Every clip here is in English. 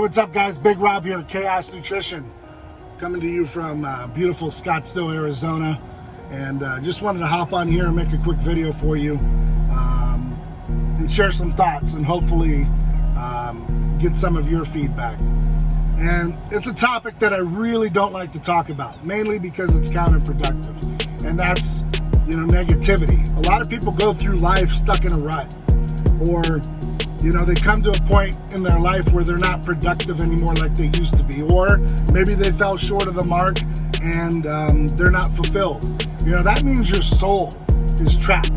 what's up, guys? Big Rob here at Chaos Nutrition, coming to you from beautiful Scottsdale, Arizona. And just wanted to hop on here and make a quick video for you and share some thoughts and hopefully get some of your feedback. And it's a topic that I really don't like to talk about, mainly because it's counterproductive, and that's, negativity. A lot of people go through life stuck in a rut, or they come to a point in their life where they're not productive anymore like they used to be, or maybe they fell short of the mark and they're not fulfilled. That means your soul is trapped.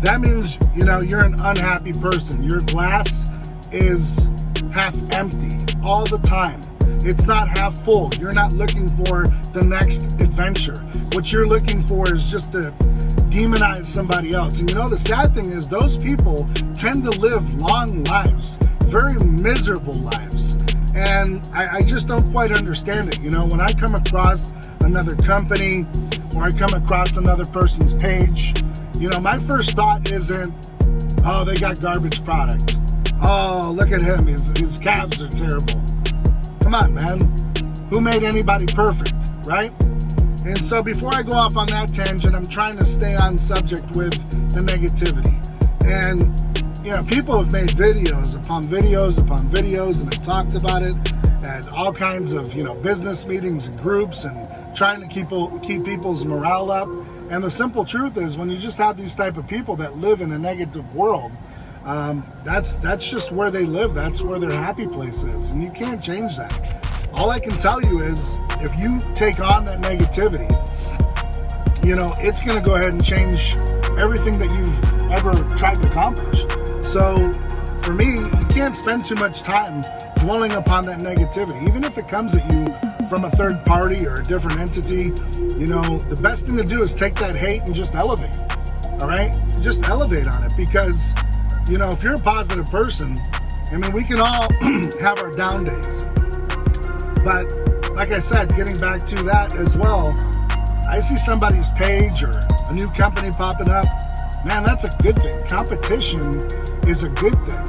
That means, you're an unhappy person. Your glass is half empty all the time. It's not half full. You're not looking for the next adventure. What you're looking for is just to demonize somebody else. And the sad thing is those people tend to live long lives, very miserable lives. And I just don't quite understand it. When I come across another company or I come across another person's page, my first thought isn't, oh, they got garbage product. Oh, look at him, his calves are terrible. Come on, man. Who made anybody perfect, right? And so before I go off on that tangent, I'm trying to stay on subject with the negativity. And, people have made videos upon videos upon videos, and have talked about it at all kinds of, business meetings and groups, and trying to keep people's morale up. And the simple truth is, when you just have these type of people that live in a negative world, that's just where they live. That's where their happy place is, and you can't change that. All I can tell you is, if you take on that negativity, it's going to go ahead and change everything that you've ever tried to accomplish. So for me, you can't spend too much time dwelling upon that negativity, even if it comes at you from a third party or a different entity. The best thing to do is take that hate and just elevate. All right, just elevate on it, because if you're a positive person, we can all have our down days. But like I said, getting back to that as well, I see somebody's page or a new company popping up. Man, that's a good thing. Competition is a good thing.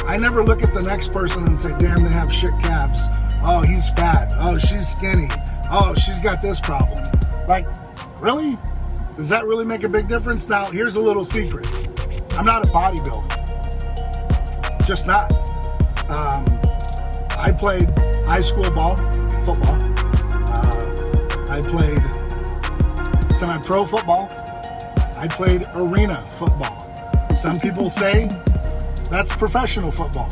I never look at the next person and say, damn, they have shit calves. Oh, he's fat. Oh, she's skinny. Oh, she's got this problem. Like, really? Does that really make a big difference? Now, here's a little secret. I'm not a bodybuilder. Just not. I played high school football. I played semi-pro football. I played arena football. Some people say that's professional football.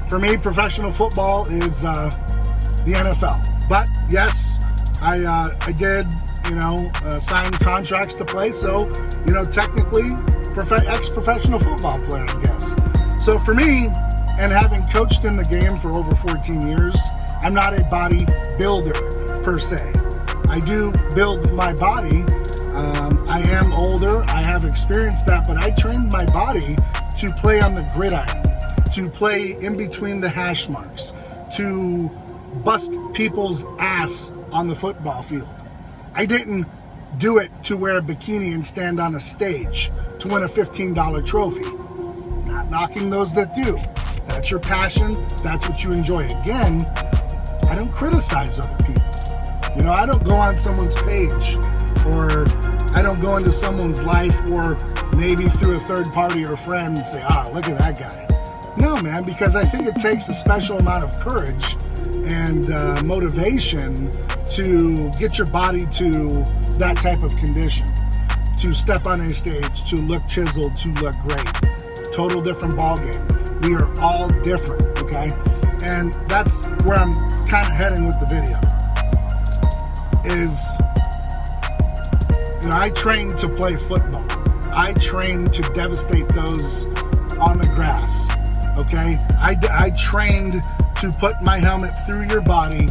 For me, professional football is the NFL. But yes, I did, sign contracts to play. So, technically, ex-professional football player, I guess. So for me, and having coached in the game for over 14 years, I'm not a bodybuilder per se. I do build my body. I am older. I have experienced that, but I trained my body to play on the gridiron, to play in between the hash marks, to bust people's ass on the football field. I didn't do it to wear a bikini and stand on a stage to win a $15 trophy. Not knocking those that do. That's your passion. That's what you enjoy. Again, I don't criticize other people. I don't go on someone's page, or I don't go into someone's life, or maybe through a third party or friend and say, look at that guy. No, man, because I think it takes a special amount of courage and motivation to get your body to that type of condition, to step on a stage, to look chiseled, to look great. Total different ball game. We are all different, okay? And that's where I'm kind of heading with the video. Is, I trained to play football. I trained to devastate those on the grass, okay? I trained to put my helmet through your body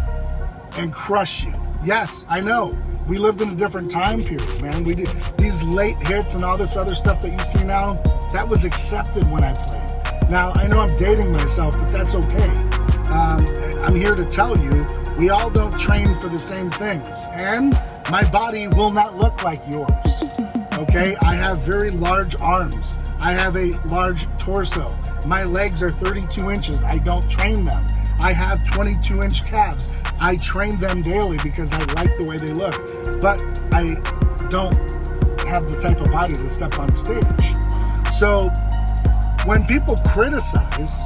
and crush you. Yes, I know. We lived in a different time period, man. We did these late hits and all this other stuff that you see now. That was accepted when I played. Now, I know I'm dating myself, but that's okay. I'm here to tell you, we all don't train for the same things. And my body will not look like yours, okay? I have very large arms. I have a large torso. My legs are 32 inches. I don't train them. I have 22-inch calves. I train them daily because I like the way they look. But I don't have the type of body to step on stage. So when people criticize,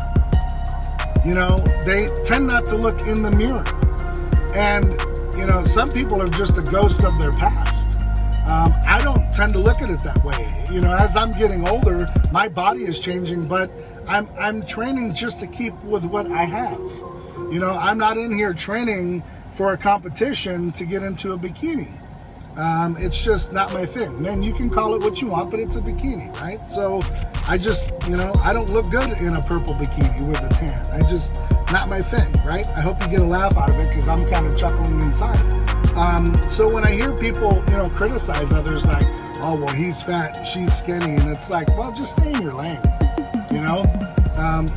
you know, they tend not to look in the mirror. And, you know, some people are just a ghost of their past. I don't tend to look at it that way. You know, as I'm getting older, my body is changing, but I'm training just to keep with what I have. You know, I'm not in here training for a competition to get into a bikini. It's just not my thing. Man, you can call it what you want, but it's a bikini, right? So I just, you know, I don't look good in a purple bikini with a tan. Not my thing, right? I hope you get a laugh out of it because I'm kind of chuckling inside. So when I hear people, you know, criticize others like, oh, well, he's fat, she's skinny, and it's like, well, just stay in your lane, you know?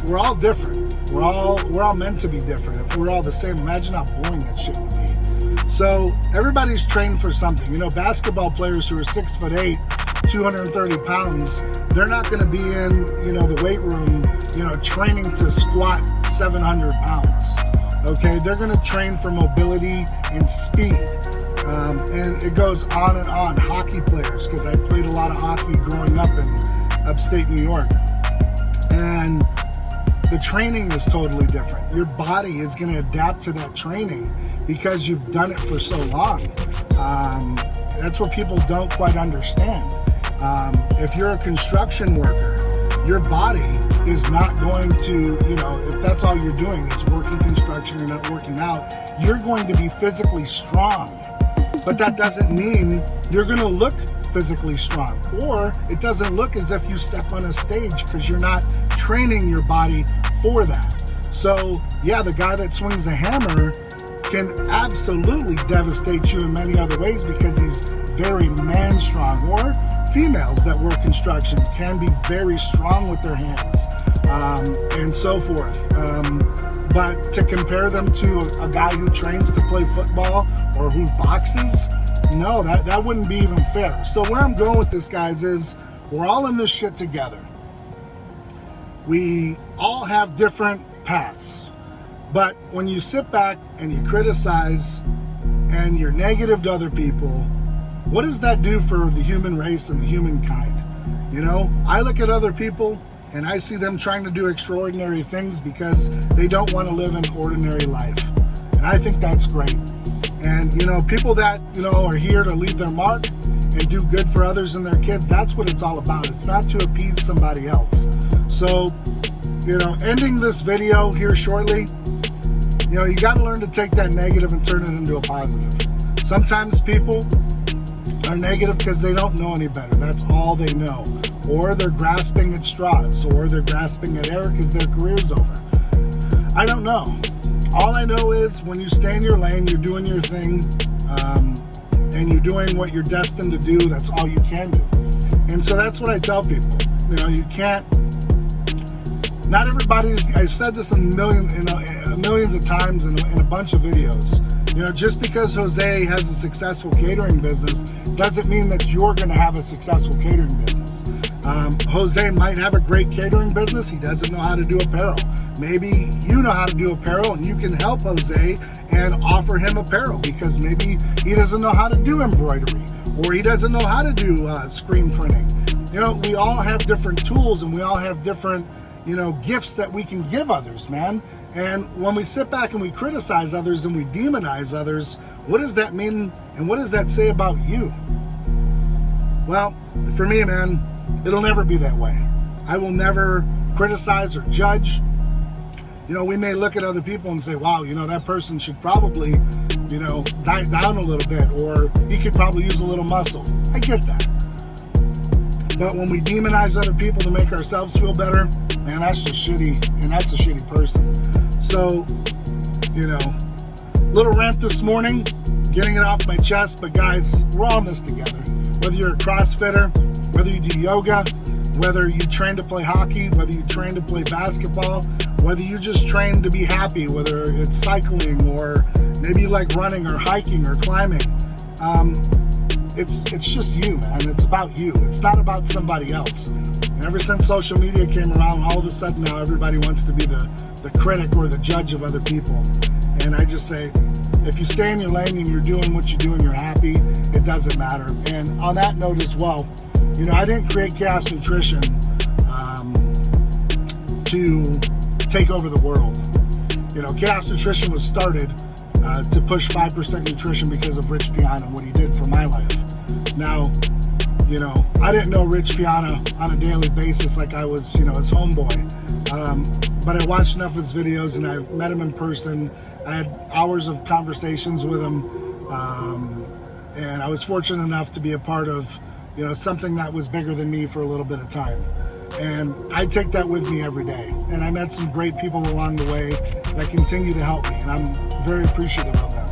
We're all different. We're all meant to be different. If we're all the same, imagine how boring that shit would be. So everybody's trained for something. You know, basketball players who are 6'8", 230 pounds, they're not going to be in, you know, the weight room, you know, training to squat 700 pounds. Okay, they're going to train for mobility and speed. And it goes on and on. Hockey players, because I played a lot of hockey growing up in upstate New York. And the training is totally different. Your body is going to adapt to that training because you've done it for so long. That's what people don't quite understand. If you're a construction worker, your body is not going to, you know, if that's all you're doing is working construction, you're not working out, you're going to be physically strong. But that doesn't mean you're going to look physically strong, or it doesn't look as if you step on a stage because you're not training your body for that. So yeah, the guy that swings a hammer can absolutely devastate you in many other ways because he's very man strong, or females that work construction can be very strong with their hands, and so forth. But to compare them to a guy who trains to play football or who boxes, no, that wouldn't be even fair. So where I'm going with this, guys, is we're all in this shit together. We all have different paths. But when you sit back and you criticize and you're negative to other people, what does that do for the human race and the humankind? You know, I look at other people and I see them trying to do extraordinary things because they don't want to live an ordinary life. And I think that's great. And, you know, people that, you know, are here to leave their mark and do good for others and their kids, that's what it's all about. It's not to appease somebody else. So, you know, ending this video here shortly, you know, you got to learn to take that negative and turn it into a positive. Sometimes people are negative because they don't know any better. That's all they know. Or they're grasping at straws, or they're grasping at air because their career's over. I don't know. All I know is when you stay in your lane, you're doing your thing, and you're doing what you're destined to do. That's all you can do. And so that's what I tell people. You know, you can't. Not everybody's. I've said this millions of times in a bunch of videos. You know, just because Jose has a successful catering business doesn't mean that you're going to have a successful catering business. Jose might have a great catering business. He doesn't know how to do apparel. Maybe you know how to do apparel and you can help Jose and offer him apparel because maybe he doesn't know how to do embroidery or he doesn't know how to do screen printing. You know, we all have different tools and we all have different, you know, gifts that we can give others, man. And when we sit back and we criticize others and we demonize others, what does that mean and what does that say about you? Well, for me, man, it'll never be that way. I will never criticize or judge. You know, we may look at other people and say, wow, you know, that person should probably, you know, diet down a little bit, or he could probably use a little muscle. I get that. But when we demonize other people to make ourselves feel better, man, that's just shitty, and that's a shitty person. So, you know, little rant this morning, getting it off my chest, but guys, we're all in this together. Whether you're a CrossFitter, whether you do yoga, whether you train to play hockey, whether you train to play basketball, whether you just train to be happy, whether it's cycling or maybe you like running or hiking or climbing, it's just you, man. It's about you. It's not about somebody else. And ever since social media came around, all of a sudden now everybody wants to be the critic or the judge of other people. And I just say, if you stay in your lane and you're doing what you do and you're happy, it doesn't matter. And on that note as well, you know, I didn't create Chaos Nutrition to take over the world. You know, Chaos Nutrition was started to push 5% nutrition because of Rich Piana and what he did for my life. Now, you know, I didn't know Rich Piana on a daily basis like I was, you know, his homeboy. But I watched enough of his videos and I met him in person. I had hours of conversations with him. And I was fortunate enough to be a part of, you know, something that was bigger than me for a little bit of time. And I take that with me every day. And I met some great people along the way that continue to help me. And I'm very appreciative of them.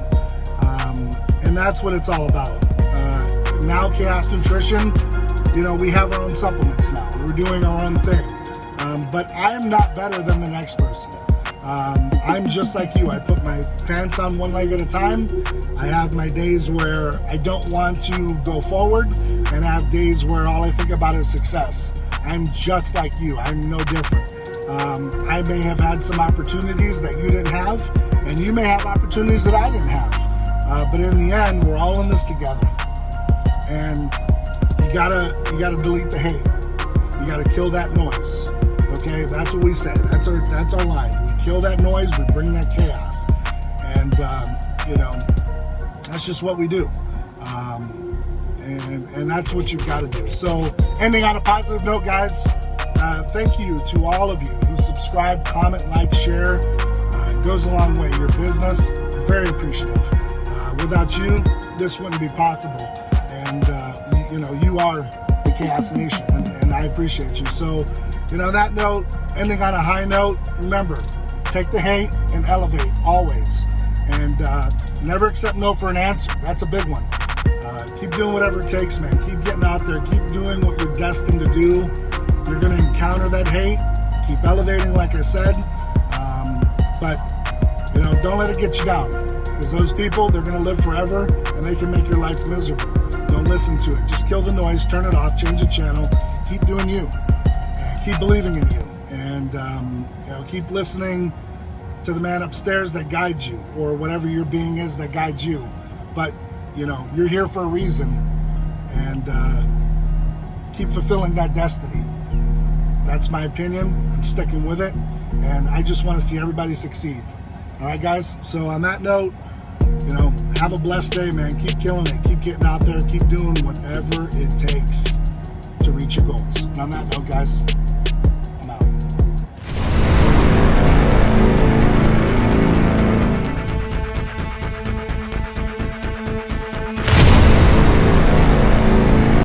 And that's what it's all about. Now Chaos Nutrition, you know, we have our own supplements now. We're doing our own thing. But I'm not better than the next person. I'm just like you. I put my pants on one leg at a time. I have my days where I don't want to go forward, and I have days where all I think about is success. I'm just like you. I'm no different. I may have had some opportunities that you didn't have, and you may have opportunities that I didn't have. But in the end, we're all in this together. And you gotta delete the hate. You gotta kill that noise. Okay, that's what we say. That's our line. We kill that noise. We bring that chaos. And you know, that's just what we do. And that's what you've got to do. So, ending on a positive note, guys. Thank you to all of you who subscribe, comment, like, share. It goes a long way. Your business, very appreciative. Without you, this wouldn't be possible. And you know, you are the Chaos Nation, and I appreciate you. So, you know, that note, ending on a high note. Remember, take the hate and elevate always, and never accept no for an answer. That's a big one. Keep doing whatever it takes, man. Keep getting out there. Keep doing what you're destined to do. You're going to encounter that hate. Keep elevating, like I said. But, you know, don't let it get you down. Because those people, they're going to live forever, and they can make your life miserable. Don't listen to it. Just kill the noise, turn it off, change the channel. Keep doing you. And keep believing in you. And, you know, keep listening to the man upstairs that guides you, or whatever your being is that guides you. But, you know, you're here for a reason, and keep fulfilling that destiny. That's my opinion. I'm sticking with it, and I just want to see everybody succeed. All right, guys? So on that note, you know, have a blessed day, man. Keep killing it. Keep getting out there. Keep doing whatever it takes to reach your goals. And on that note, guys,